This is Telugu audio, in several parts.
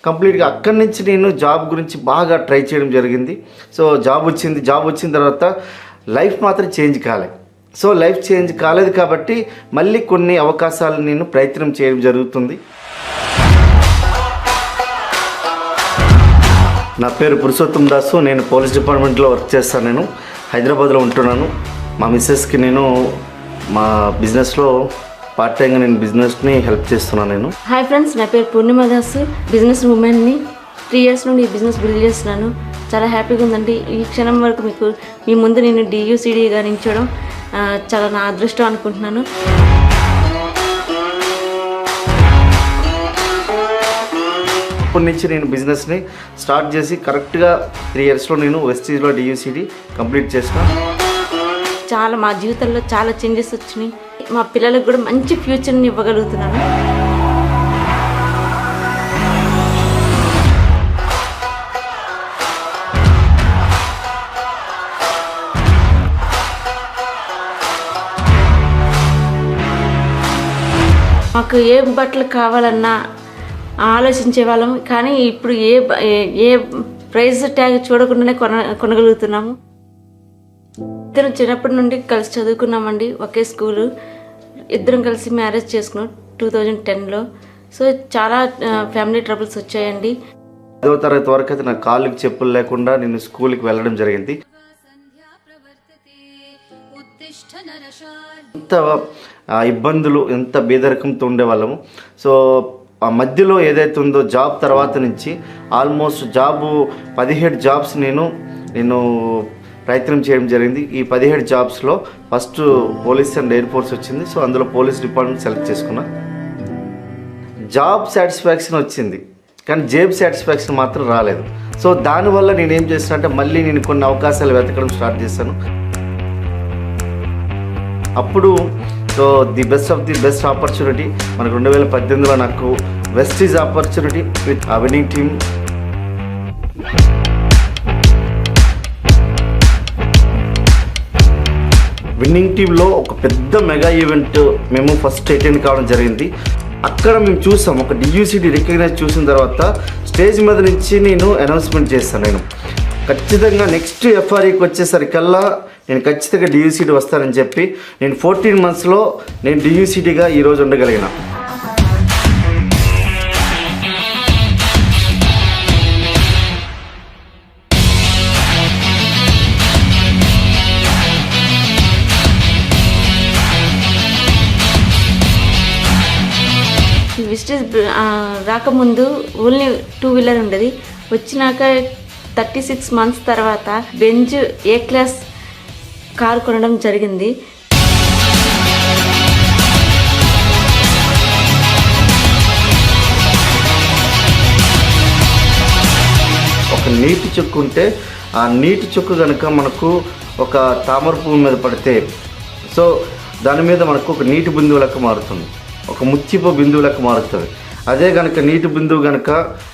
కంప్లీట్గా అక్కడి నుంచి నేను జాబ్ గురించి బాగా ట్రై చేయడం జరిగింది. సో జాబ్ వచ్చిన తర్వాత లైఫ్ మాత్రం చేంజ్ కాలే. సో లైఫ్ చేంజ్ కాలేదు కాబట్టి మళ్ళీ కొన్ని అవకాశాలు నేను ప్రయత్నం చేయడం జరుగుతుంది. నా పేరు పురుషోత్తం దాసు. నేను పోలీస్ డిపార్ట్మెంట్లో వర్క్ చేస్తాను. నేను హైదరాబాద్లో ఉంటున్నాను. మా మిస్సెస్కి నేను మా బిజినెస్లో పార్ట్ టైంగా నేను బిజినెస్ని హెల్ప్ చేస్తున్నాను. నేను హాయ్ ఫ్రెండ్స్, నా పేరు పూర్ణిమ దాసు. బిజినెస్ ఉమెన్ని 3 years నుండి ఈ బిజినెస్ బిల్డ్ చేస్తున్నాను. చాలా హ్యాపీగా ఉందండి. ఈ క్షణం వరకు మీ ముందు నేను DUCDగా నిల్చోవడం చాలా నా అదృష్టం అనుకుంటున్నాను. ఇప్పటి నుంచి నేను బిజినెస్ని స్టార్ట్ చేసి కరెక్ట్గా 3 yearsలో నేను వెస్టీజ్లో DUCD కంప్లీట్ చేసిన. చాలా మా జీవితంలో చాలా చేంజెస్ వచ్చినాయి. మా పిల్లలకు కూడా మంచి ఫ్యూచర్ని ఇవ్వగలుగుతున్నాను. మాకు ఏ బట్టలు కావాలన్నా ఆలోచించే వాళ్ళం, కానీ ఇప్పుడు ఏ ప్రైస్ ట్యాగ్ చూడకుండానే కొనగలుగుతున్నాము. ఇద్దరం చిన్నప్పటి నుండి కలిసి చదువుకున్నామండి, ఒకే స్కూలు. ఇద్దరం కలిసి మ్యారేజ్ చేసుకున్నాం 2010లో. సో చాలా ఫ్యామిలీ ట్రబుల్స్ వచ్చాయండి. 10వ తరగతి వరకు అయితే నా కాళ్ళకి చెప్పులు లేకుండా నేను స్కూల్కి వెళ్ళడం జరిగింది. ఎంత ఇబ్బందులు, ఎంత బేదరికంతో ఉండేవాళ్ళము. సో ఆ మధ్యలో ఏదైతే ఉందో జాబ్ తర్వాత నుంచి ఆల్మోస్ట్ 17 జాబ్స్ నేను ప్రయత్నం చేయడం జరిగింది. ఈ 17 జాబ్స్లో first police and air force వచ్చింది. సో అందులో పోలీస్ డిపార్ట్మెంట్ సెలెక్ట్ చేసుకున్నా. జాబ్ సాటిస్ఫాక్షన్ వచ్చింది, కానీ జేబ్ సాటిస్ఫాక్షన్ మాత్రం రాలేదు. సో దానివల్ల నేనేం చేస్తానంటే మళ్ళీ నేను కొన్ని అవకాశాలు వెతకడం స్టార్ట్ చేశాను. అప్పుడు సో ది బెస్ట్ ఆపర్చునిటీ మనకు 2018లో నాకు Vestige opportunity with winning team. Winnowing టీంలో ఒక పెద్ద మెగా ఈవెంట్ మేము ఫస్ట్ అటెండ్ కావడం జరిగింది. అక్కడ మేము చూసాం, ఒక DUCD రికగ్నైజ్ చూసిన తర్వాత స్టేజ్ మీద నుంచి నేను అనౌన్స్మెంట్ చేస్తాను. నేను ఖచ్చితంగా నెక్స్ట్ FREకి వచ్చేసరికల్లా నేను ఖచ్చితంగా DUCD వస్తానని చెప్పి నేను 14 monthsలో నేను DUCDగా ఈరోజు ఉండగలిగిన. విజిటర్స్ రాకముందు ఓన్లీ 2-wheeler ఉండేది. వచ్చినాక 36 months తర్వాత బెంజ్ A క్లాస్ కారు కొనడం జరిగింది. ఒక నీటి చుక్కు ఉంటే ఆ నీటి చుక్కు కనుక మనకు ఒక తామర పువ్వు మీద పడితే సో దాని మీద మనకు ఒక నీటి బిందువు లెక్క మారుతుంది, ఒక ముత్యపు బిందువు లెక్క మారుతుంది. అదే కనుక నీటి బిందువు కనుక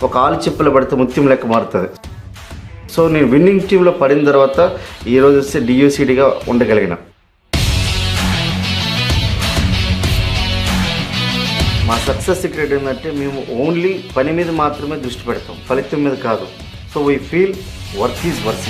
ఒక ఆలు చిప్పలు పడితే ముత్యం లెక్క మారుతుంది. సో నేను విన్నింగ్ టీంలో పడిన తర్వాత ఈరోజు వస్తే DUCDగా ఉండగలిగిన. మా సక్సెస్ సీక్రెట్ ఏంటంటే మేము ఓన్లీ పని మీద మాత్రమే దృష్టి పెడతాం, ఫలితం మీద కాదు. So we feel work is work.